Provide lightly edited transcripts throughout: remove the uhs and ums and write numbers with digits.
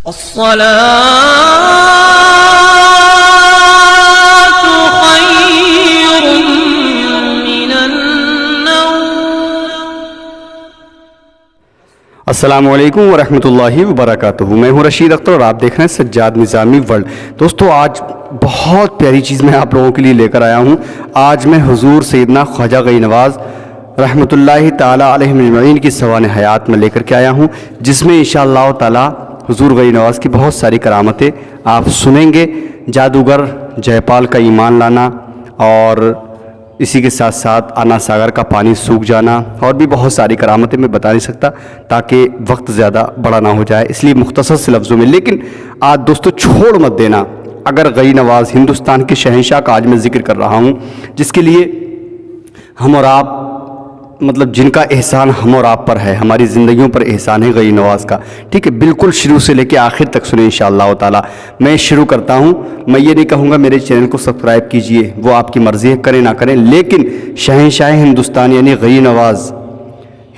السلام علیکم ورحمۃ اللہ وبرکاتہ. میں ہوں رشید اختر اور آپ دیکھ رہے ہیں سجاد نظامی ورلڈ. دوستو آج بہت پیاری چیز میں آپ لوگوں کے لیے لے کر آیا ہوں. آج میں حضور سیدنا خواجہ غنی نواز رحمۃ اللہ تعالیٰ علیہ مجمعین کی سوانح حیات میں لے کر کے آیا ہوں، جس میں انشاءاللہ تعالیٰ حضور غنی نواز کی بہت ساری کرامتیں آپ سنیں گے. جادوگر جے پال کا ایمان لانا، اور اسی کے ساتھ ساتھ آنا ساگر کا پانی سوکھ جانا، اور بھی بہت ساری کرامتیں میں بتا نہیں سکتا تاکہ وقت زیادہ بڑا نہ ہو جائے، اس لیے مختصر سے لفظوں میں. لیکن آج دوستو چھوڑ مت دینا، اگر غنی نواز ہندوستان کے شہنشاہ کا آج میں ذکر کر رہا ہوں، جس کے لیے ہم اور آپ جن کا احسان ہم اور آپ پر ہے، ہماری زندگیوں پر احسان ہے غنی نواز کا. ٹھیک ہے، بالکل شروع سے لے کے آخر تک سنیں انشاءاللہ تعالی. میں شروع کرتا ہوں. میں یہ نہیں کہوں گا میرے چینل کو سبسکرائب کیجئے، وہ آپ کی مرضی ہے، کریں نہ کریں، لیکن شہنشاہ ہندوستان یعنی غنی نواز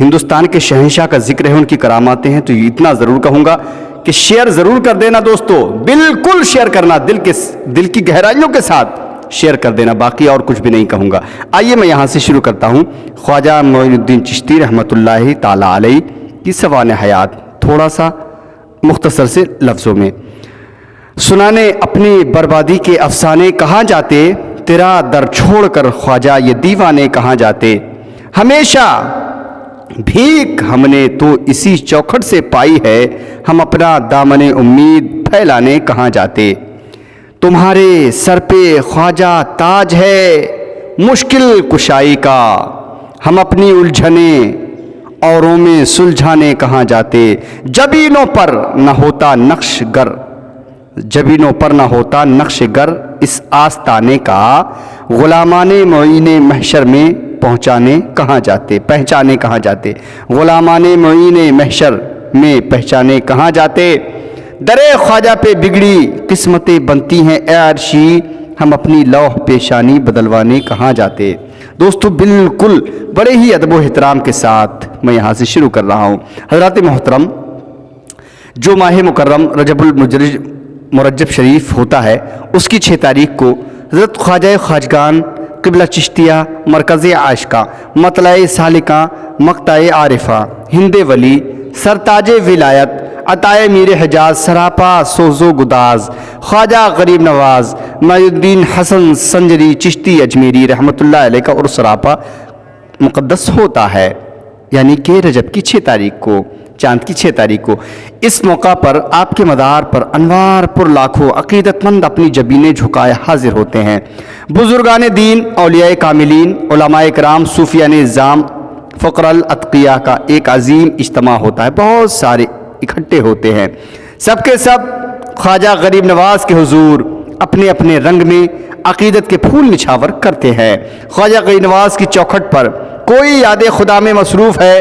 ہندوستان کے شہنشاہ کا ذکر ہے، ان کی کراماتیں ہیں، تو اتنا ضرور کہوں گا کہ شیئر ضرور کر دینا دوستو، بالکل شیئر کرنا، دل کی گہرائیوں کے ساتھ شیئر کر دینا، باقی اور کچھ بھی نہیں کہوں گا. آئیے میں یہاں سے شروع کرتا ہوں. خواجہ معین الدین چشتی رحمۃ اللہ تعالیٰ علیہ کی سوانح حیات تھوڑا سا مختصر سے لفظوں میں. سنانے اپنی بربادی کے افسانے کہاں جاتے، تیرا در چھوڑ کر خواجہ یہ دیوانے کہاں جاتے. ہمیشہ بھیک ہم نے تو اسی چوکھٹ سے پائی ہے، ہم اپنا دامن امید پھیلانے کہاں جاتے. تمہارے سر پہ خواجہ تاج ہے مشکل کشائی کا، ہم اپنی الجھنیں اوروں میں سلجھانے کہاں جاتے. جبینوں پر نہ ہوتا نقش گر اس آستانے کا، غلامان معین محشر میں پہنچانے کہاں جاتے. غلامان معین محشر میں پہچانے کہاں جاتے. درے خواجہ پہ بگڑی قسمتیں بنتی ہیں اے عرشی، ہم اپنی لوح پیشانی بدلوانے کہاں جاتے. دوستو بالکل بڑے ہی ادب و احترام کے ساتھ میں یہاں سے شروع کر رہا ہوں. حضرات محترم، جو ماہ مکرم رجب المرجب شریف ہوتا ہے، اس کی 6 تاریخ کو حضرت خواجہ خواجگان قبلہ چشتیہ مرکز عاشقاں مطلع سالکاں مقطع عارفہ ہند ولی سرتاج ولایت عطائے میر حجاز سراپا سوز و گداز خواجہ غریب نواز معین الدین حسن سنجری چشتی اجمیری رحمۃ اللہ علیہ کا عرس سراپا مقدس ہوتا ہے، یعنی کہ رجب کی 6 تاریخ کو، چاند کی 6 تاریخ کو. اس موقع پر آپ کے مدار پر انوار پر لاکھوں عقیدت مند اپنی جبینیں جھکائے حاضر ہوتے ہیں. بزرگان دین، اولیاء کاملین، علماء کرام، صوفیان نظام، فقراء الاتقیاء کا ایک عظیم اجتماع ہوتا ہے. بہت سارے اکٹھے ہوتے ہیں، سب کے سب خواجہ غریب نواز کے حضور اپنے اپنے رنگ میں عقیدت کے پھول نچھاور کرتے ہیں. خواجہ غریب نواز کی چوکھٹ پر کوئی یاد خدا میں مصروف ہے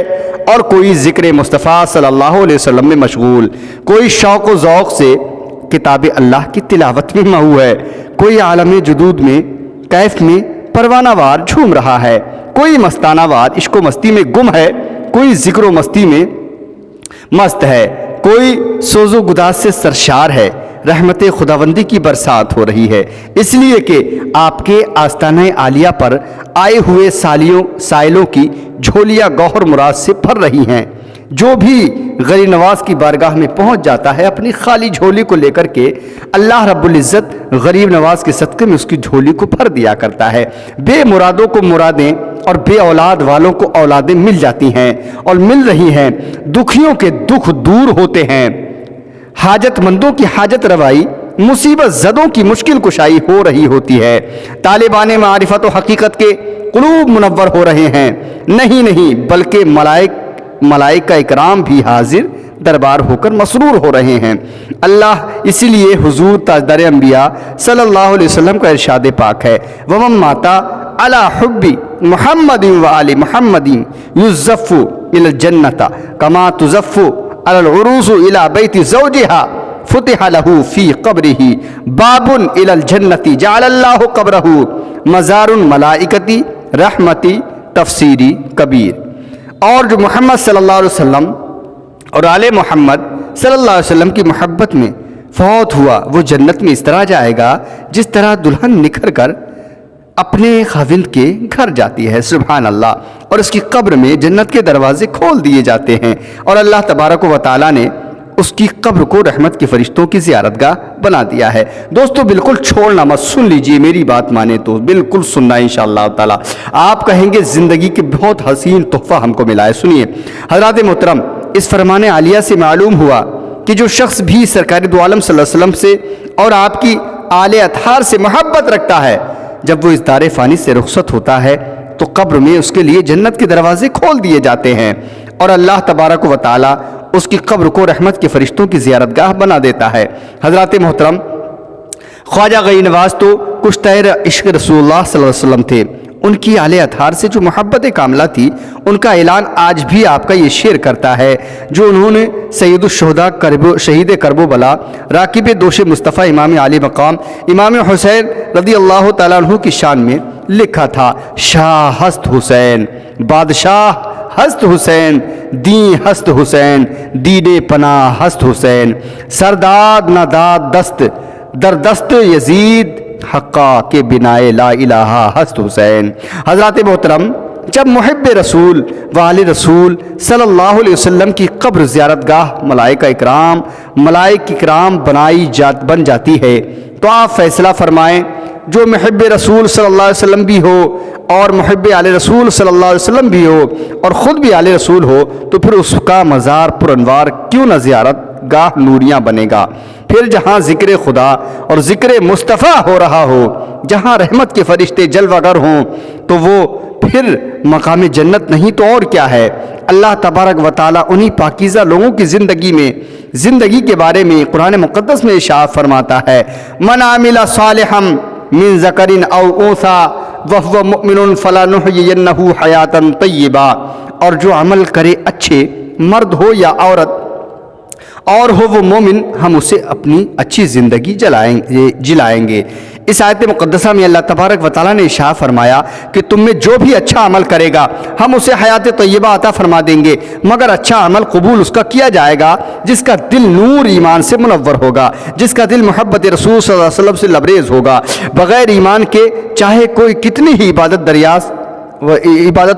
اور کوئی ذکر مصطفیٰ صلی اللہ علیہ وسلم میں مشغول، کوئی شوق و ذوق سے کتاب اللہ کی تلاوت میں مہو ہے، کوئی عالم جدود میں کیف میں پروانہ وار جھوم رہا ہے، کوئی مستانہ وار عشق و مستی میں گم ہے، کوئی ذکر و مستی میں مست ہے، کوئی سوز و گداز سے سرشار ہے. رحمت خداوندی کی برسات ہو رہی ہے، اس لیے کہ آپ کے آستانہ عالیہ پر آئے ہوئے سائلوں کی جھولیاں گوہر مراد سے بھر رہی ہیں. جو بھی غنی نواز کی بارگاہ میں پہنچ جاتا ہے، اپنی خالی جھولی کو لے کر کے اللہ رب العزت غریب نواز کے صدقے میں اس کی جھولی کو بھر دیا کرتا ہے. بے مرادوں کو مرادیں اور بے اولاد والوں کو اولادیں مل جاتی ہیں اور مل رہی ہیں. دکھیوں کے دکھ دور ہوتے ہیں، حاجت مندوں کی حاجت روائی، مصیبت زدوں کی مشکل کشائی ہو رہی ہوتی ہے. طالبان معرفت و حقیقت کے قلوب منور ہو رہے ہیں. نہیں بلکہ ملائکہ اکرام بھی حاضر دربار ہو کر مسرور ہو رہے ہیں. اللہ اسی لیے حضور تاجدار انبیاء صلی اللہ علیہ وسلم کا ارشاد پاک ہے، وَمَن مَاتَ عَلَى حُبِّ مُحَمَّدٍ وَآلِ مُحَمَّدٍ يُزَّفُّ إِلَى الْجَنَّةِ كَمَا تُزَفُّ عَلَى الْعُرُوسُ إِلَى بَيْتِ زَوْجِهَا فتح له في قبره باب إلى الجنة جعل الله قبره مزار الملائکتی رحمتی تفسیری کبیر. اور جو محمد صلی اللہ علیہ وسلم اور آل محمد صلی اللہ علیہ وسلم کی محبت میں فوت ہوا، وہ جنت میں اس طرح جائے گا جس طرح دلہن نکھر کر اپنے خاوند کے گھر جاتی ہے۔ سبحان اللہ۔ اور اس کی قبر میں جنت کے دروازے کھول دیے جاتے ہیں، اور اللہ تبارک و تعالیٰ نے اس کی قبر کو رحمت کے فرشتوں کی زیارت گاہ بنا دیا ہے۔ دوستو بالکل چھوڑنا مت، سن لیجئے، میری بات مانے تو بالکل سننا انشاءاللہ تعالیٰ۔ آپ کہیں گے زندگی کے بہت حسین تحفہ ہم کو ملا ہے۔ سنیے حضرات محترم، اس فرمان عالیہ سے معلوم ہوا کہ جو شخص بھی سرکار دو عالم صلی اللہ علیہ وسلم سے اور آپ کی آل اطہار سے محبت رکھتا ہے، جب وہ اس دار فانی سے رخصت ہوتا ہے تو قبر میں اس کے لیے جنت کے دروازے کھول دیے جاتے ہیں، اور اللہ تبارک و تعالیٰ اس کی قبر کو رحمت کے فرشتوں کی زیارت گاہ بنا دیتا ہے۔ حضرات محترم، خواجہ غنی نواز تو کشتۂ عشق رسول اللہ صلی اللہ علیہ وسلم تھے۔ ان کی آل اطہار سے جو محبت کاملہ تھی، ان کا اعلان آج بھی آپ کا یہ شعر کرتا ہے جو انہوں نے سید الشہداء شہید کرب و بلا راکب دوش مصطفیٰ امام علی مقام امام حسین رضی اللہ تعالیٰ عنہ کی شان میں لکھا تھا۔ شاہ ہست حسین، بادشاہ ہست حسین، دین ہست حسین، دین پناہ ہست حسین، سرداد نہ داد دست در دست یزید، حقا کے بنائے لا الہ ہست حسین۔ حضرات محترم، جب محب رسول و آل رسول صلی اللہ علیہ وسلم کی قبر زیارت گاہ ملائکہ اکرام بن جاتی ہے تو آپ فیصلہ فرمائیں، جو محب رسول صلی اللہ علیہ وسلم بھی ہو اور محب آل رسول صلی اللہ علیہ وسلم بھی ہو اور خود بھی آل رسول ہو، تو پھر اس کا مزار پر انوار کیوں نہ زیارت گاہ نوریاں بنے گا۔ پھر جہاں ذکر خدا اور ذکر مصطفیٰ ہو رہا ہو، جہاں رحمت کے فرشتے جلوہ گر ہوں، تو وہ پھر مقام جنت نہیں تو اور کیا ہے۔ اللہ تبارک و تعالیٰ انہی پاکیزہ لوگوں کی زندگی کے بارے میں قرآن مقدس میں ارشاد فرماتا ہے، من عمل صالحا من ذکر او انثی وهو مؤمن فلنحیینہ حیاتا طیبہ، اور جو عمل کرے اچھے، مرد ہو یا عورت، اور ہو وہ مومن، ہم اسے اپنی اچھی زندگی جلائیں گے۔ اس آیت مقدسہ میں اللہ تبارک و تعالیٰ نے ارشاد فرمایا کہ تم میں جو بھی اچھا عمل کرے گا ہم اسے حیات طیبہ عطا فرما دیں گے، مگر اچھا عمل قبول اس کا کیا جائے گا جس کا دل نور ایمان سے منور ہوگا، جس کا دل محبت رسول صلی اللہ علیہ وسلم سے لبریز ہوگا۔ بغیر ایمان کے چاہے کوئی کتنی ہی عبادت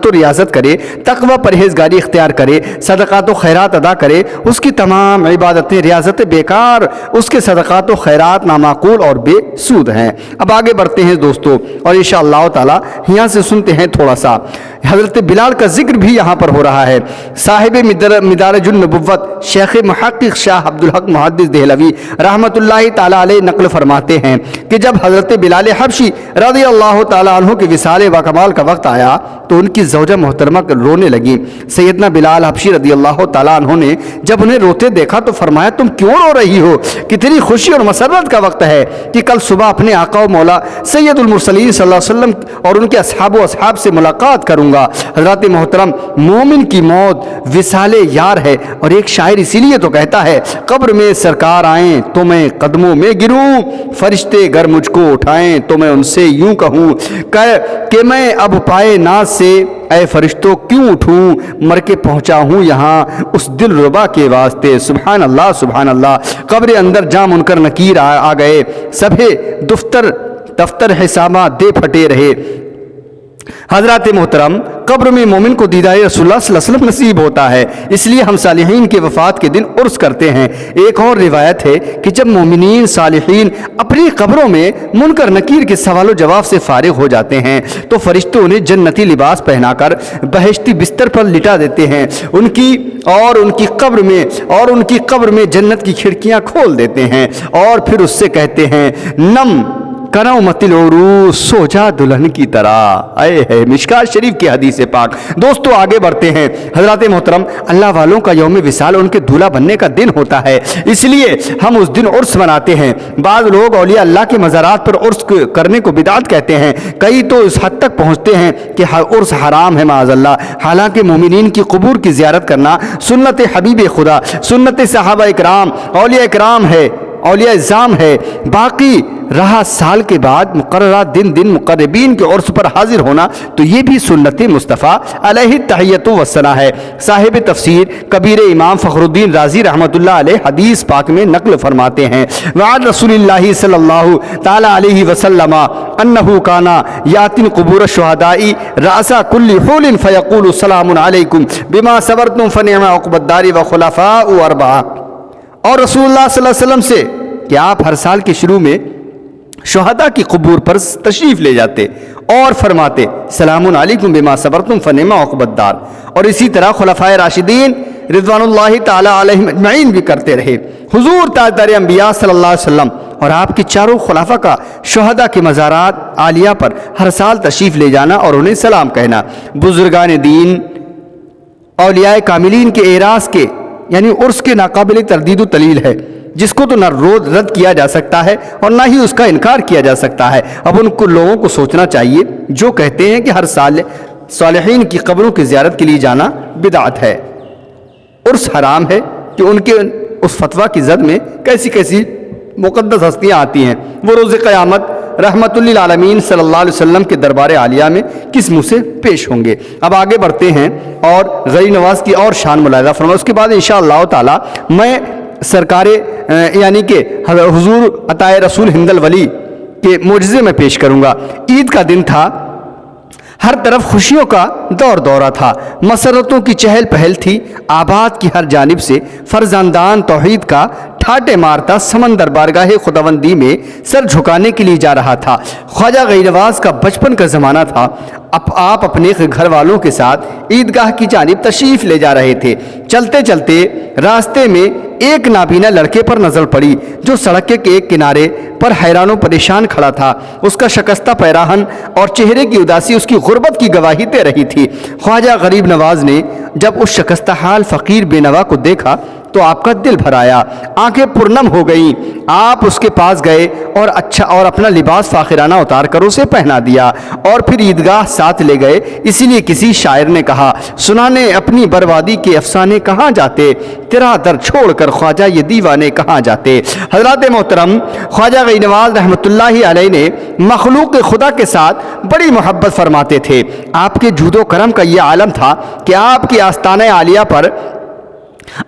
و ریاضت کرے، تقوی پرہیزگاری اختیار کرے، صدقات و خیرات ادا کرے، اس کی تمام عبادتیں ریاضتیں بیکار، اس کے صدقات و خیرات نامعقول اور بے سود ہیں۔ اب آگے بڑھتے ہیں دوستو، اور انشاءاللہ تعالی یہاں سے سنتے ہیں تھوڑا سا حضرت بلال کا ذکر بھی یہاں پر ہو رہا ہے۔ صاحب مدارج النبوت شیخ محقق شاہ عبدالحق محدث دہلوی رحمۃ اللہ تعالی علیہ نقل فرماتے ہیں کہ جب حضرت بلال حبشی رضی اللہ تعالی عنہ کے وصال و کمال کا وقت آیا تو ان کی زوجہ محترمہ رونے لگی۔ سیدنا بلال حبشی رضی اللہ تعالی عنہ نے جب انہیں روتے دیکھا تو فرمایا، تم کیوں رو رہی ہو؟ کتنی خوشی اور مسرت کا وقت ہے کہ کل صبح اپنے آقا و مولا سید المرسلین صلی اللہ علیہ وسلم اور ان کے اصحاب سے ملاقات کروں گا۔ حضرات محترم، مومن کی موت وصال یار ہے، اور ایک شاعر اسی لیے تو کہتا ہے، قبر میں سرکار آئیں تو میں قدموں میں گروں، فرشتے گر مجھ کو اٹھائیں تو میں ان سے یوں کہوں کہ میں اب پائے ناز سے اے فرشتوں کیوں اٹھوں، مر کے پہنچا ہوں یہاں اس دل ربا کے واسطے۔ سبحان اللہ سبحان اللہ۔ قبر اندر جا منکر نکیر آ گئے، سبھے دفتر حسابات دے پھٹے رہے۔ حضرات محترم، قبر میں مومن کو دیدار رسول اللہ صلی اللہ علیہ وسلم نصیب ہوتا ہے، اس لیے ہم صالحین کے وفات کے دن عرس کرتے ہیں۔ ایک اور روایت ہے کہ جب مومنین صالحین اپنی قبروں میں منکر نکیر کے سوال و جواب سے فارغ ہو جاتے ہیں تو فرشتے انہیں جنتی لباس پہنا کر بہشتی بستر پر لٹا دیتے ہیں، ان کی قبر میں جنت کی کھڑکیاں کھول دیتے ہیں اور پھر اس سے کہتے ہیں، نم کرو متل عروس، سو جا دلہن کی طرح۔ اے ہے مشکات شریف کی حدیث پاک۔ دوستو آگے بڑھتے ہیں۔ حضرات محترم، اللہ والوں کا یوم وصال ان کے دولہا بننے کا دن ہوتا ہے، اس لیے ہم اس دن عرس مناتے ہیں۔ بعض لوگ اولیاء اللہ کے مزارات پر عرس کرنے کو بدعت کہتے ہیں، کئی تو اس حد تک پہنچتے ہیں کہ عرس حرام ہے معاذ اللہ، حالانکہ مومنین کی قبور کی زیارت کرنا سنت حبیب خدا، سنت صحابہ اکرام، اولیاء اکرام ہے۔ اولیاء اعظام ہے، باقی رہا سال کے بعد مقررہ دن مقربین کے عرس پر حاضر ہونا، تو یہ بھی سنت مصطفیٰ علیہ تحیۃ وثنا ہے۔ صاحب تفسیر کبیر امام فخر الدین رازی رحمۃ اللہ علیہ حدیث پاک میں نقل فرماتے ہیں، وعن رسول اللہ صلی اللہ تعالی علیہ وسلم انہ کانا یاتن قبور الشہداء رأس کل حول فیقول سلام علیکم بما صبرتم فنعم عقبی الدار وخلفاء اربعہ۔ اور رسول اللہ صلی اللہ علیہ وسلم سے کہ آپ ہر سال کے شروع میں شہداء کی قبور پر تشریف لے جاتے اور فرماتے سلام علیکم بما صبرتم فنعم عقبی الدار، اور اسی طرح خلفائے راشدین رضوان اللہ تعالی علیہم اجمعین بھی کرتے رہے۔ حضور تاجدار انبیاء صلی اللہ علیہ وسلم اور آپ کے چاروں خلفاء کا شہداء کے مزارات عالیہ پر ہر سال تشریف لے جانا اور انہیں سلام کہنا بزرگان دین اولیاء کاملین کے اعراض کے یعنی عرس کے ناقابل تردید و تلیل ہے، جس کو تو نہ رد کیا جا سکتا ہے اور نہ ہی اس کا انکار کیا جا سکتا ہے۔ اب ان کو لوگوں کو سوچنا چاہیے جو کہتے ہیں کہ ہر سال صالحین کی قبروں کی زیارت کے لیے جانا بدعت ہے، عرس حرام ہے، کہ ان کے اس فتویٰ کی زد میں کیسی کیسی مقدس ہستیاں آتی ہیں، وہ روز قیامت رحمت للعالمین صلی اللہ علیہ وسلم کے دربار عالیہ میں کس منہ سے پیش ہوں گے۔ اب آگے بڑھتے ہیں اور غریب نواز کی اور شان ملاحظہ فرمائیں، اس کے بعد انشاءاللہ تعالی میں سرکار یعنی کہ حضور عطائے رسول ہند الولی کے معجزے میں پیش کروں گا۔ عید کا دن تھا، ہر طرف خوشیوں کا دورہ تھا، مسرتوں کی چہل پہل تھی، آباد کی ہر جانب سے فرزندان توحید کا ٹھاٹے مارتا سمندر بارگاہ خداوندی میں سر جھکانے کے لیے جا رہا تھا۔ خواجہ غیر نواز کا بچپن کا زمانہ تھا، آپ اپنے گھر والوں کے ساتھ عیدگاہ کی جانب تشریف لے جا رہے تھے۔ چلتے چلتے راستے میں ایک نابینا لڑکے پر نظر پڑی جو سڑک کے ایک کنارے پر حیران و پریشان کھڑا تھا۔ اس کا شکستہ پیراہن اور چہرے کی اداسی اس کی غربت کی گواہی دے رہی تھی۔ خواجہ غریب نواز نے جب اس شکستہ حال فقیر بے نوا کو دیکھا تو آپ کا دل بھر آیا، آنکھیں پرنم ہو گئیں۔ آپ اس کے پاس گئے اور اپنا لباس فاخرانہ اتار کر اسے پہنا دیا اور پھر عیدگاہ ساتھ لے گئے۔ اسی لیے کسی شاعر نے کہا، سنانے اپنی بربادی کے افسانے کہاں جاتے، تیرا در چھوڑ کر خواجہ یہ دیوانے کہاں جاتے۔ حضرات محترم، خواجہ غیر نواز رحمۃ اللہ علیہ نے مخلوق خدا کے ساتھ بڑی محبت فرماتے تھے۔ آپ کے جود و کرم کا یہ عالم تھا کہ آپ کی آستانہ عالیہ پر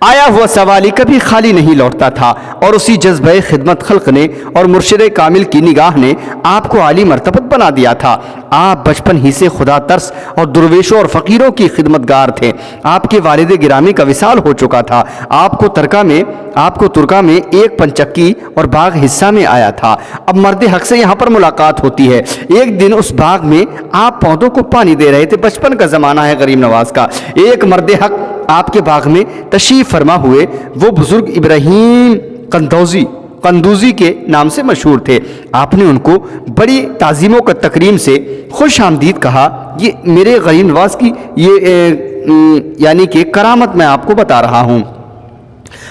آیا ہوا سوالی کبھی خالی نہیں لوٹتا تھا، اور اسی جذبہ خدمت خلق نے اور مرشد کامل کی نگاہ نے آپ کو عالی مرتبت بنا دیا تھا۔ آپ بچپن ہی سے خدا ترس اور درویشوں اور فقیروں کی خدمتگار تھے۔ آپ کے والد گرامی کا وصال ہو چکا تھا۔ آپ کو ترکا میں ایک پنچکی اور باغ حصہ میں آیا تھا۔ اب مرد حق سے یہاں پر ملاقات ہوتی ہے۔ ایک دن اس باغ میں آپ پودوں کو پانی دے رہے تھے، بچپن کا زمانہ ہے غریب نواز کا۔ ایک مرد حق آپ کے باغ میں تشریف فرما ہوئے، وہ بزرگ ابراہیم قندوزی کے نام سے مشہور تھے۔ آپ نے ان کو بڑی تعظیم و تکریم سے خوش آمدید کہا۔ یہ میرے غریب نواز کی یعنی کہ کرامت میں آپ کو بتا رہا ہوں،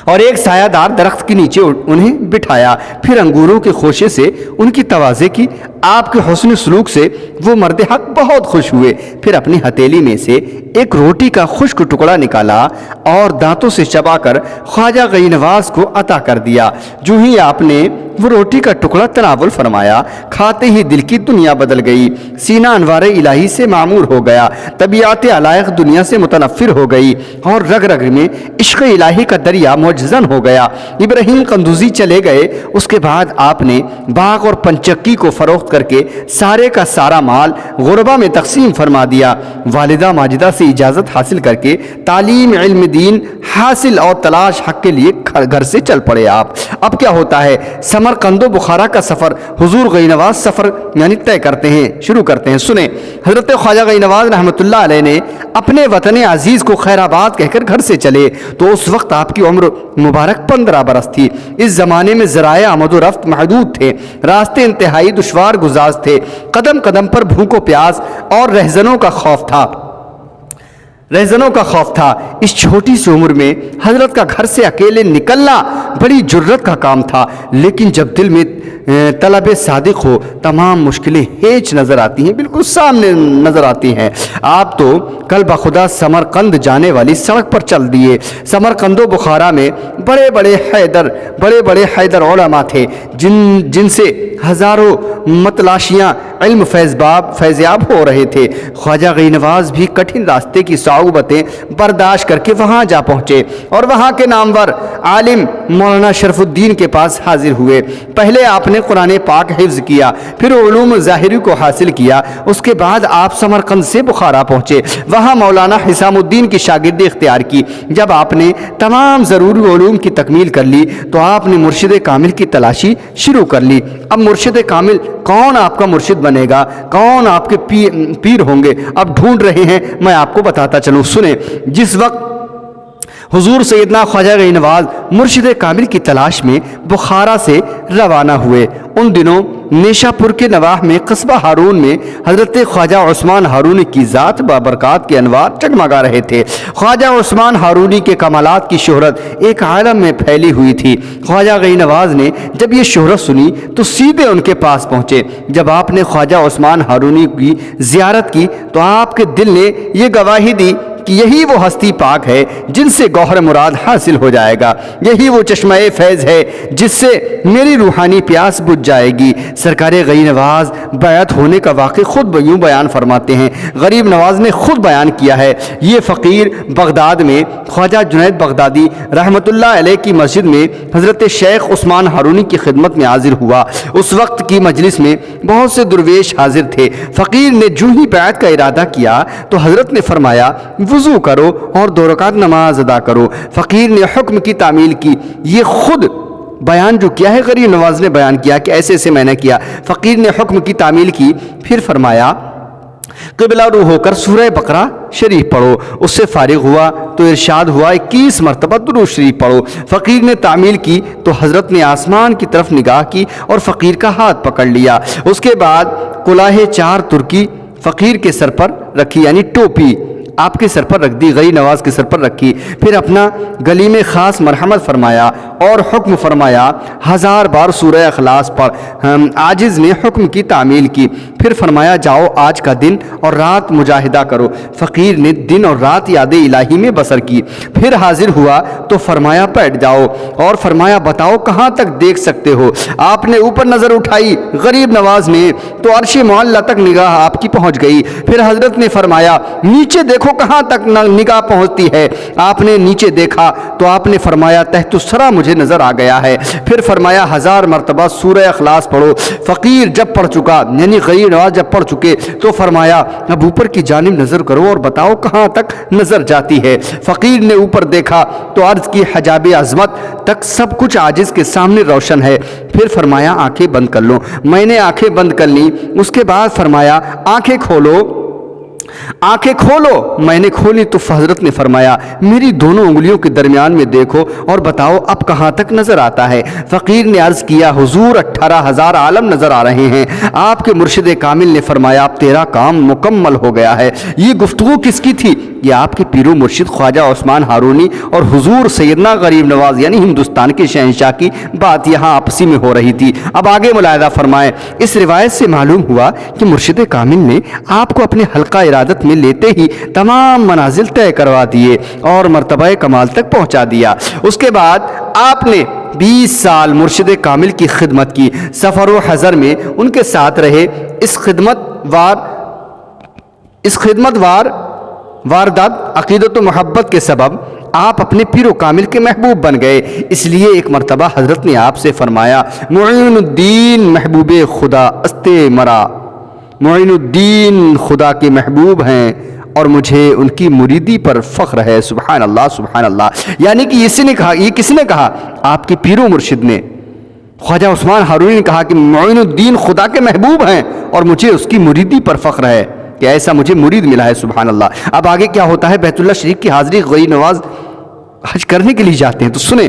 اور ایک سایہ دار درخت کے نیچے انہیں بٹھایا، پھر انگوروں کے خوشے سے ان کی توازے کی۔ آپ کے حسن سلوک سے وہ مرد حق بہت خوش ہوئے، پھر اپنی ہتھیلی میں سے ایک روٹی کا خشک ٹکڑا نکالا اور دانتوں سے چبا کر خواجہ غیر نواز کو عطا کر دیا۔ جو ہی آپ نے وہ روٹی کا ٹکڑا تناول فرمایا، کھاتے ہی دل کی دنیا بدل گئی، سینہ انوار الہی سے معمور ہو گیا، طبیعت علائق دنیا سے متنفر ہو گئی، اور رگ رگ میں عشق الہی کا دریا معجزن ہو گیا۔ ابراہیم قندوزی چلے گئے۔ اس کے بعد آپ نے باغ اور پنچکی کو فروخت کر کے سارے کا سارا مال غربا میں تقسیم فرما دیا۔ والدہ ماجدہ سے اجازت حاصل کر کے تعلیم علم دین حاصل اور تلاش حق کے لیے گھر سے چل پڑے آپ۔ اب کیا ہوتا ہے، سمرقند و بخارا کا سفر حضور غیر نواز سفر یعنی شروع کرتے ہیں۔ سنیں، حضرت خواجہ غیر نواز رحمۃ اللہ علیہ نے اپنے وطن عزیز کو خیر آباد کہہ کر گھر سے چلے تو اس وقت آپ کی عمر مبارک 15 برس تھی۔ اس زمانے میں ذرائع آمد و رفت محدود تھے، راستے انتہائی دشوار گزاز تھے، قدم قدم پر بھوک و پیاس اور رہزنوں کا خوف تھا۔ اس چھوٹی سی عمر میں حضرت کا گھر سے اکیلے نکلنا بڑی جرت کا کام تھا، لیکن جب دل میں طلب صادق ہو تمام مشکلیں ہیچ نظر آتی ہیں، بالکل سامنے نظر آتی ہیں۔ آپ تو کل بخدا سمرقند جانے والی سڑک پر چل دیے۔ سمرقند و بخارا میں بڑے بڑے حیدر علماء تھے جن سے ہزاروں متلاشیاں علم فیضیاب ہو رہے تھے۔ خواجہ غی نواز بھی کٹھن راستے کی صعوبتیں برداشت کر کے وہاں جا پہنچے اور وہاں کے نامور عالم مولانا شرف الدین کے پاس حاضر ہوئے۔ پہلے آپ نے قرآن پاک حفظ کیا، پھر علوم ظاہری کو حاصل کیا، اس کے بعد آپ سمرقند سے بخارا پہنچے، وہاں مولانا حسام الدین کی شاگردی اختیار کی۔ جب آپ نے تمام ضروری علوم کی تکمیل کر لی تو آپ نے مرشد کامل کی تلاشی شروع کر لی۔ اب مرشد کامل کون آپ کا مرشد بنے گا، کون آپ کے پیر ہوں گے، اب ڈھونڈ رہے ہیں، میں آپ کو بتاتا چلوں، سنیں۔ جس وقت حضور سیدنا خواجہ غی نواز مرشد کامل کی تلاش میں بخارا سے روانہ ہوئے، ان دنوں نیشا پور کے نواح میں قصبہ ہارون میں حضرت خواجہ عثمان ہارونی کی ذات بابرکات کے انوار جگمگا رہے تھے۔ خواجہ عثمان ہارونی کے کمالات کی شہرت ایک عالم میں پھیلی ہوئی تھی۔ خواجہ غی نواز نے جب یہ شہرت سنی تو سیدھے ان کے پاس پہنچے۔ جب آپ نے خواجہ عثمان ہارونی کی زیارت کی تو آپ کے دل نے یہ گواہی دی کہ یہی وہ ہستی پاک ہے جن سے گوہر مراد حاصل ہو جائے گا، یہی وہ چشمہ فیض ہے جس سے میری روحانی پیاس بجھ جائے گی۔ سرکار غی نواز بیعت ہونے کا واقعہ خود یوں بیان فرماتے ہیں، غریب نواز نے خود بیان کیا ہے۔ یہ فقیر بغداد میں خواجہ جنید بغدادی رحمۃ اللہ علیہ کی مسجد میں حضرت شیخ عثمان ہارونی کی خدمت میں حاضر ہوا۔ اس وقت کی مجلس میں بہت سے درویش حاضر تھے۔ فقیر نے جو ہی بیعت کا ارادہ کیا تو حضرت نے فرمایا وضو کرو اور 2 رکعت نماز ادا کرو۔ فقیر نے حکم کی تعمیل کی۔ یہ خود بیان جو کیا ہے غریب نواز نے بیان کیا کہ ایسے ایسے میں نے کیا۔ فقیر نے حکم کی تعمیل کی، پھر فرمایا قبلہ رو ہو کر سورہ بقرہ شریف پڑھو۔ اس سے فارغ ہوا تو ارشاد ہوا 21 مرتبہ درود شریف پڑھو۔ فقیر نے تعمیل کی تو حضرت نے آسمان کی طرف نگاہ کی اور فقیر کا ہاتھ پکڑ لیا۔ اس کے بعد کلاه 4 ترکی فقیر کے سر پر رکھی، یعنی ٹوپی آپ کے سر پر رکھ دی، غی نواز کے سر پر رکھی، پھر اپنا گلی میں خاص مرحمت فرمایا اور حکم فرمایا 1000 بار سورہ اخلاص پڑھ۔ عاجز نے حکم کی تعمیل کی، پھر فرمایا جاؤ آج کا دن اور رات مجاہدہ کرو۔ فقیر نے دن اور رات یاد الہی میں بسر کی، پھر حاضر ہوا تو فرمایا بیٹھ جاؤ اور فرمایا بتاؤ کہاں تک دیکھ سکتے ہو۔ آپ نے اوپر نظر اٹھائی غریب نواز نے تو عرش معلی تک نگاہ آپ کی پہنچ گئی۔ پھر حضرت نے فرمایا نیچے دیکھو کہاں تک نگاہ پہنچتی ہے۔ آپ نے نیچے دیکھا تو آپ نے فرمایا تحت الثری مجھے نظر آ گیا ہے۔ پھر فرمایا 1000 مرتبہ سورہ اخلاص پڑھو۔ فقیر جب پڑھ چکا، یعنی غیر نواز جب پڑھ چکے تو فرمایا اب اوپر کی جانب نظر کرو اور بتاؤ کہاں تک نظر جاتی ہے۔ فقیر نے اوپر دیکھا تو عرض کی حجاب عظمت تک سب کچھ عاجز کے سامنے روشن ہے۔ پھر فرمایا آنکھیں بند کر لو۔ میں نے آنکھیں بند کر لی۔ اس کے بعد فرمایا آنکھیں کھولو، آنکھیں کھولو۔ میں نے کھولی تو حضرت نے فرمایا میری دونوں انگلیوں کے درمیان میں دیکھو اور بتاؤ اب کہاں تک نظر آتا ہے۔ فقیر نے عرض کیا حضور 18,000 عالم نظر آ رہے ہیں۔ آپ کے مرشد کامل نے فرمایا اب تیرا کام مکمل ہو گیا ہے۔ یہ گفتگو کس کی تھی؟ یہ آپ کے پیر و مرشد خواجہ عثمان ہارونی اور حضور سیدنا غریب نواز یعنی ہندوستان کے شہنشاہ کی بات یہاں آپسی میں ہو رہی تھی۔ اب آگے ملاحظہ فرمائیں۔ اس روایت سے معلوم ہوا کہ مرشد کامل نے آپ کو اپنے حلقہ ارادت میں لیتے ہی تمام منازل طے کروا دیے اور مرتبہ کمال تک پہنچا دیا۔ اس کے بعد آپ نے 20 سال مرشد کامل کی خدمت کی، سفر و حضر میں ان کے ساتھ رہے۔ اس خدمت وار واردات عقیدت و محبت کے سبب آپ اپنے پیر و کامل کے محبوب بن گئے۔ اس لیے ایک مرتبہ حضرت نے آپ سے فرمایا معین الدین محبوب خدا استے مرا، معین الدین خدا کے محبوب ہیں اور مجھے ان کی مریدی پر فخر ہے۔ سبحان اللہ سبحان اللہ۔ یعنی کہ یہ کس نے کہا؟ آپ کے پیر و مرشد نے، خواجہ عثمان ہارونی نے کہا کہ معین الدین خدا کے محبوب ہیں اور مجھے اس کی مریدی پر فخر ہے کہ ایسا مجھے مرید ملا ہے۔ سبحان اللہ۔ اب آگے کیا ہوتا ہے؟ بیت اللہ شریف کی حاضری غیر نواز حج کرنے کے لیے جاتے ہیں تو سنیں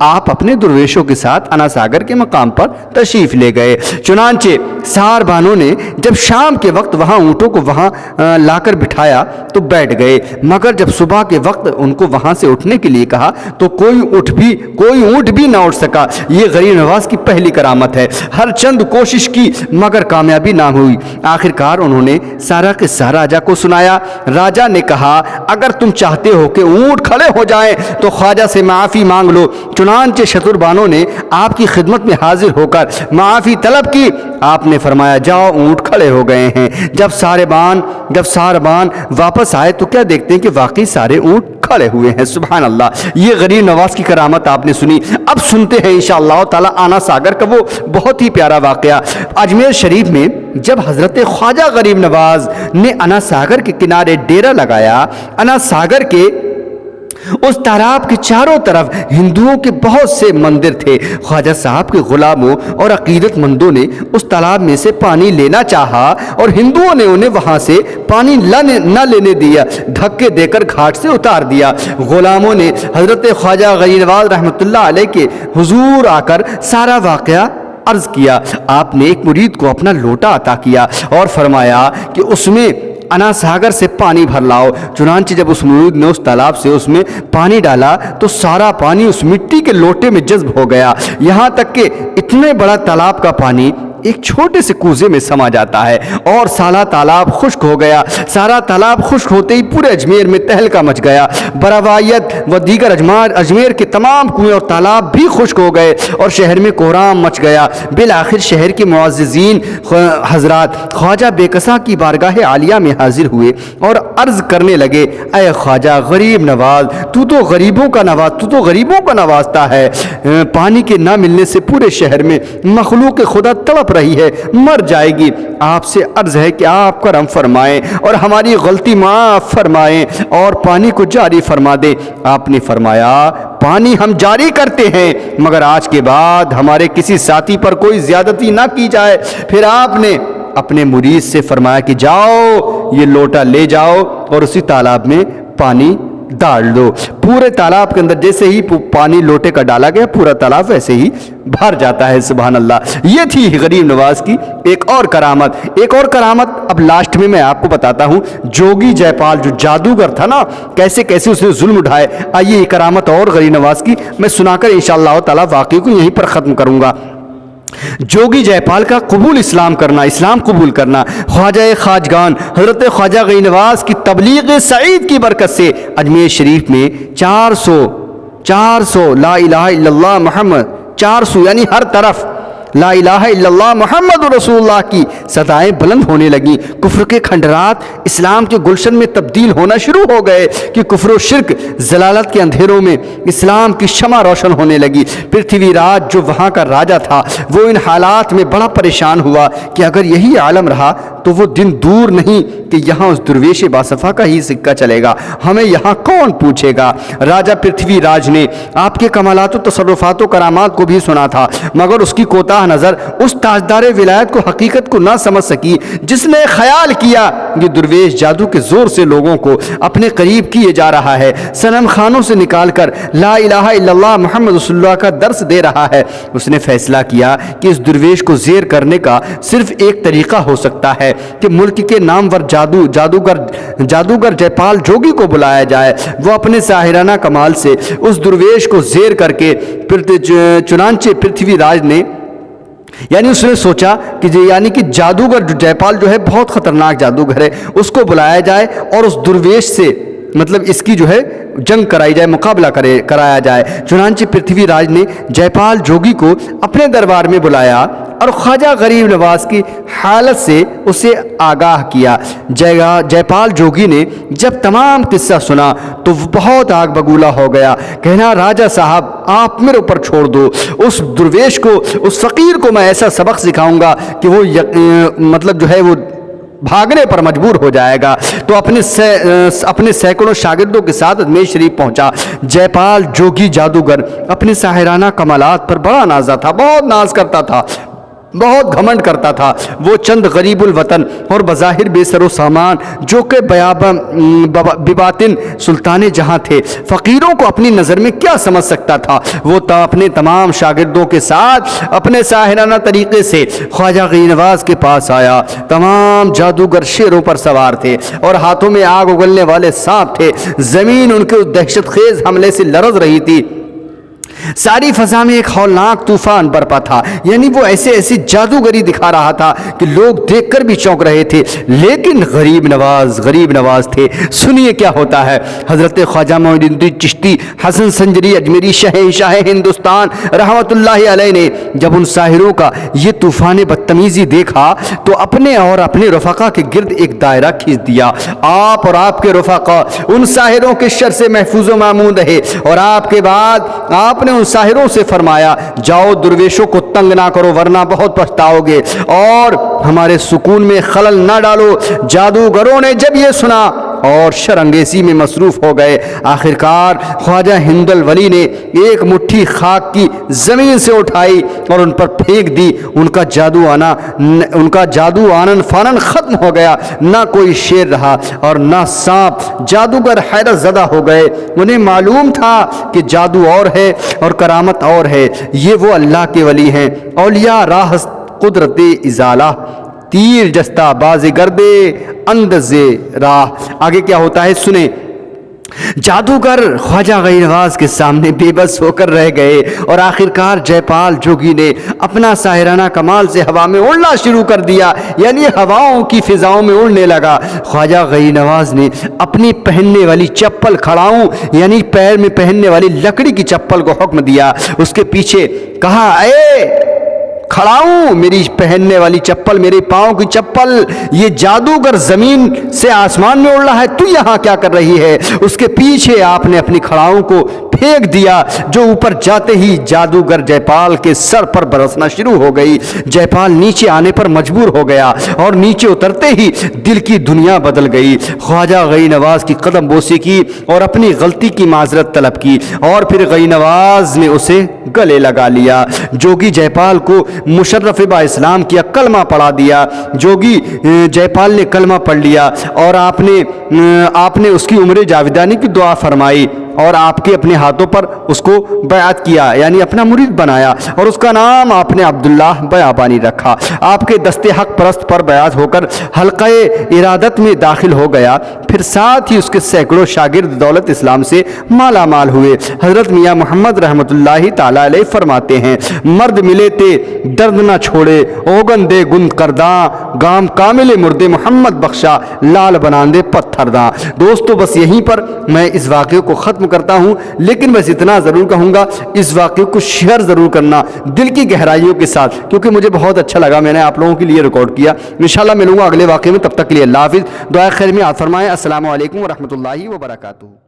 آپ اپنے درویشوں کے ساتھ انا ساگر کے مقام پر تشریف لے گئے۔ چنانچہ سار بانوں نے جب شام کے وقت وہاں اونٹوں کو وہاں لا کر بٹھایا تو بیٹھ گئے، مگر جب صبح کے وقت ان کو وہاں سے اٹھنے کے لیے کہا تو کوئی اونٹ بھی نہ اٹھ سکا۔ یہ غریب نواز کی پہلی کرامت ہے۔ ہر چند کوشش کی مگر کامیابی نہ ہوئی۔ آخرکار انہوں نے سارا قصہ راجا کو سنایا۔ راجا نے کہا اگر تم چاہتے ہو کہ اونٹ کھڑے ہو جائیں تو خواجہ سے معافی مانگ لو۔ چنانچہ شتر بانوں نے آپ کی خدمت میں حاضر ہو کر معافی طلب کی۔ آپ نے فرمایا جاؤ اونٹ کھڑے ہو گئے ہیں۔ جب ساربان واپس آئے تو کیا دیکھتے ہیں کہ واقعی سارے اونٹ کھڑے ہوئے ہیں۔ سبحان اللہ، یہ غریب نواز کی کرامت آپ نے سنی۔ اب سنتے ہیں انشاءاللہ تعالی آنا ساگر کا وہ بہت ہی پیارا واقعہ۔ اجمیر شریف میں جب حضرت خواجہ غریب نواز نے انا ساگر کے کنارے ڈیرا لگایا، انا ساگر کے اس تالاب کے چاروں طرف ہندوؤں کے بہت سے مندر تھے۔ خواجہ صاحب کے غلاموں اور عقیدت مندوں نے اس تالاب میں سے پانی لینا چاہا اور ہندوؤں نے انہیں وہاں سے پانی نہ لینے دیا، دھکے دے کر گھاٹ سے اتار دیا۔ غلاموں نے حضرت خواجہ غریب نواز رحمۃ اللہ علیہ کے حضور آ کر سارا واقعہ عرض کیا۔ آپ نے ایک مرید کو اپنا لوٹا عطا کیا اور فرمایا کہ اس میں انا ساگر سے پانی بھر لاؤ۔ چنانچہ جب اس مرید نے اس تالاب سے اس میں پانی ڈالا تو سارا پانی اس مٹی کے لوٹے میں جذب ہو گیا، یہاں تک کہ اتنے بڑا تالاب کا پانی ایک چھوٹے سے کوزے میں سما جاتا ہے اور سارا تالاب خشک ہو گیا۔ سارا تالاب خشک ہوتے ہی پورے اجمیر میں تہلکہ مچ گیا۔ بروایت و دیگر اجمیر کے تمام کنویں اور تالاب بھی خشک ہو گئے اور شہر میں کوہرام مچ گیا۔ بالآخر شہر کے معززین حضرات خواجہ بے کساں کی بارگاہ عالیہ میں حاضر ہوئے اور عرض کرنے لگے اے خواجہ غریب نواز، تو تو غریبوں کا نوازتا ہے۔ پانی کے نہ ملنے سے پورے شہر میں مخلوق خدا تڑپ رہی ہے، مر جائے گی۔ آپ سے عرض ہے کہ آپ کرم فرمائیں اور ہماری غلطی معاف فرمائیں اور پانی کو جاری فرما دیں۔ آپ نے فرمایا پانی ہم جاری کرتے ہیں مگر آج کے بعد ہمارے کسی ساتھی پر کوئی زیادتی نہ کی جائے۔ پھر آپ نے اپنے مرید سے فرمایا کہ جاؤ یہ لوٹا لے جاؤ اور اسی تالاب میں پانی ڈال دو۔ پورے تالاب کے اندر جیسے ہی پانی لوٹے کا ڈالا گیا پورا تالاب ویسے ہی بھر جاتا ہے۔ سبحان اللہ، یہ تھی غریب نواز کی ایک اور کرامت۔ اب لاسٹ میں آپ کو بتاتا ہوں جوگی جے پال جو جادوگر تھا نا، کیسے اس نے ظلم اٹھائے۔ آئیے یہ کرامت اور غریب نواز کی میں سنا کر انشاءاللہ تعالی واقعے کو یہیں پر ختم کروں گا۔ جوگی جے پال کا اسلام قبول کرنا خواجہ خواجگان حضرت خواجہ غریب نواز کی تبلیغ سعید کی برکت سے اجمیر شریف میں 400 لا الہ الا اللہ محمد 400 یعنی ہر طرف لا الہ الا اللہ محمد رسول اللہ کی صدائیں بلند ہونے لگیں۔ کفر کے کھنڈرات اسلام کے گلشن میں تبدیل ہونا شروع ہو گئے کہ کفر و شرک ضلالت کے اندھیروں میں اسلام کی شمع روشن ہونے لگی۔ پرتھوی راج جو وہاں کا راجا تھا وہ ان حالات میں بڑا پریشان ہوا کہ اگر یہی عالم رہا تو وہ دن دور نہیں کہ یہاں اس درویش باصفا کا ہی سکہ چلے گا، ہمیں یہاں کون پوچھے گا۔ راجا پرتھوی راج نے آپ کے کمالات و تصرفات و کرامات کو بھی سنا تھا مگر اس کی کوتاہ نظر اس تاجدار ولایت کو حقیقت کو نہ سمجھ سکی جس نے خیال کیا یہ درویش جادو کے زور سے لوگوں کو اپنے قریب کیے جا رہا ہے، صنم خانوں سے نکال کر لا الہ الا اللہ محمد رسول اللہ کا درس دے رہا ہے۔ اس نے فیصلہ کیا کہ اس درویش کو زیر کرنے کا صرف ایک طریقہ ہو سکتا ہے کہ ملک کے نامور جادوگر جے پال جوگی کو بلایا جائے، وہ اپنے ساحرانہ کمال سے اس درویش کو زیر کر کے چنانچہ پرتھوی راج نے اس نے سوچا کہ جادوگر جو جے پال جو ہے بہت خطرناک جادوگر ہے، اس کو بلایا جائے اور اس درویش سے اس کی جنگ کرائی جائے، مقابلہ کرایا جائے۔ چنانچہ پرتھوی راج نے جے پال جوگی کو اپنے دربار میں بلایا اور خواجہ غریب نواز کی حالت سے اسے آگاہ کیا۔ جے پال جوگی نے جب تمام قصہ سنا تو وہ بہت آگ بگولا ہو گیا، کہنا راجہ صاحب آپ میرے اوپر چھوڑ دو، اس درویش کو اس فقیر کو میں ایسا سبق سکھاؤں گا کہ وہ وہ بھاگنے پر مجبور ہو جائے گا۔ تو اپنے سینکڑوں شاگردوں کے ساتھ اجمیر شریف پہنچا۔ جے پال جوگی جادوگر اپنے ساحرانہ کمالات پر بڑا نازا تھا، بہت ناز کرتا تھا، بہت گھمنڈ کرتا تھا. وہ چند غریب الوطن اور بظاہر بے سر و سامان جو کہ بباطن سلطان جہاں تھے، فقیروں کو اپنی نظر میں کیا سمجھ سکتا تھا. وہ اپنے تمام شاگردوں کے ساتھ اپنے ساحرانہ طریقے سے خواجہ غنی نواز کے پاس آیا. تمام جادوگر شیروں پر سوار تھے اور ہاتھوں میں آگ اگلنے والے سانپ تھے. زمین ان کے دہشت خیز حملے سے لرز رہی تھی. ساری فضا میں ایک ہولناک طوفان برپا تھا. یعنی وہ ایسے جادوگری دکھا رہا تھا کہ لوگ دیکھ کر بھی چونک رہے تھے، لیکن غریب نواز تھے. سنیے کیا ہوتا ہے. حضرت خواجہ معین الدین چشتی حسن سنجری اجمیری شہنشاہ ہندوستان رحمت اللہ علیہ نے جب ان ساحروں کا یہ طوفان بدتمیزی دیکھا تو اپنے اور اپنے رفقا کے گرد ایک دائرہ کھینچ دیا. آپ اور آپ کے رفقا ان ساحروں کے شر سے محفوظ و مامون رہے، اور آپ کے بعد آپ نے ان ساحروں سے فرمایا جاؤ درویشوں کو تنگ نہ کرو ورنہ بہت پچھتاؤ گے اور ہمارے سکون میں خلل نہ ڈالو. جادوگروں نے جب یہ سنا اور شرانگیزی میں مصروف ہو گئے. آخرکار خواجہ ہند ولی نے ایک مٹھی خاک کی زمین سے اٹھائی اور ان پر پھینک دی. ان کا جادو آنن فانن ختم ہو گیا. نہ کوئی شیر رہا اور نہ سانپ. جادوگر حیرت زدہ ہو گئے. انہیں معلوم تھا کہ جادو اور ہے اور کرامت اور ہے. یہ وہ اللہ کے ولی ہیں. اولیاء راہ قدرت ازالہ تیر جستہ باز گردے اندز راہ. آگے کیا ہوتا ہے سنیں. جادوگر خواجہ غنی نواز کے سامنے بے بس ہو کر رہ گئے اور آخرکار جے پال جوگی نے اپنا ساحرانہ کمال سے ہوا میں اڑنا شروع کر دیا. یعنی ہواؤں کی فضاؤں میں اڑنے لگا. خواجہ غنی نواز نے اپنی پہننے والی چپل کھڑاؤں یعنی پیر میں پہننے والی لکڑی کی چپل کو حکم دیا. اس کے پیچھے کہا اے کھڑاؤں میری پہننے والی چپل، میرے پاؤں کی چپل. یہ جادوگر زمین سے آسمان میں اڑ رہا ہے، تو یہاں کیا کر رہی ہے. اس کے پیچھے آپ نے اپنی کھڑاؤں کو پھینک دیا جو اوپر جاتے ہی جادوگر جے پال کے سر پر برسنا شروع ہو گئی. جے پال نیچے آنے پر مجبور ہو گیا اور نیچے اترتے ہی دل کی دنیا بدل گئی. خواجہ غنی نواز کی قدم بوسی کی اور اپنی غلطی کی معذرت طلب کی اور پھر غنی نواز نے اسے گلے لگا لیا. جوگی جے پال کو مشرف با اسلام کیا، کلمہ پڑھا دیا. جوگی جے پال نے کلمہ پڑھ لیا اور آپ نے اس کی عمر جاویدانی کی دعا فرمائی اور آپ کے اپنے ہاتھوں پر اس کو بیعت کیا یعنی اپنا مرید بنایا اور اس کا نام آپ نے عبداللہ بیابانی رکھا. آپ کے دستے حق پرست پر بیعت ہو کر حلقہ ارادت میں داخل ہو گیا. پھر ساتھ ہی اس کے سینکڑوں شاگرد دولت اسلام سے مالا مال ہوئے. حضرت میاں محمد رحمت اللہ تعالی علیہ فرماتے ہیں مرد ملے تے درد نہ چھوڑے اوگن دے گند کرداں گام کامل مردے محمد بخشا لال بناندے پتھر داں. دوستو بس یہیں پر میں اس واقعے کو ختم کرتا ہوں، لیکن بس اتنا ضرور کہوں گا اس واقعے کو شیئر ضرور کرنا دل کی گہرائیوں کے ساتھ، کیونکہ مجھے بہت اچھا لگا. میں نے آپ لوگوں کے لیے ریکارڈ کیا. انشاءاللہ ملوں گا اگلے واقعے میں. تب تک کے لیے اللہ حافظ. دعائے خیر میں یاد فرمائیں. السلام علیکم ورحمۃ اللہ وبرکاتہ.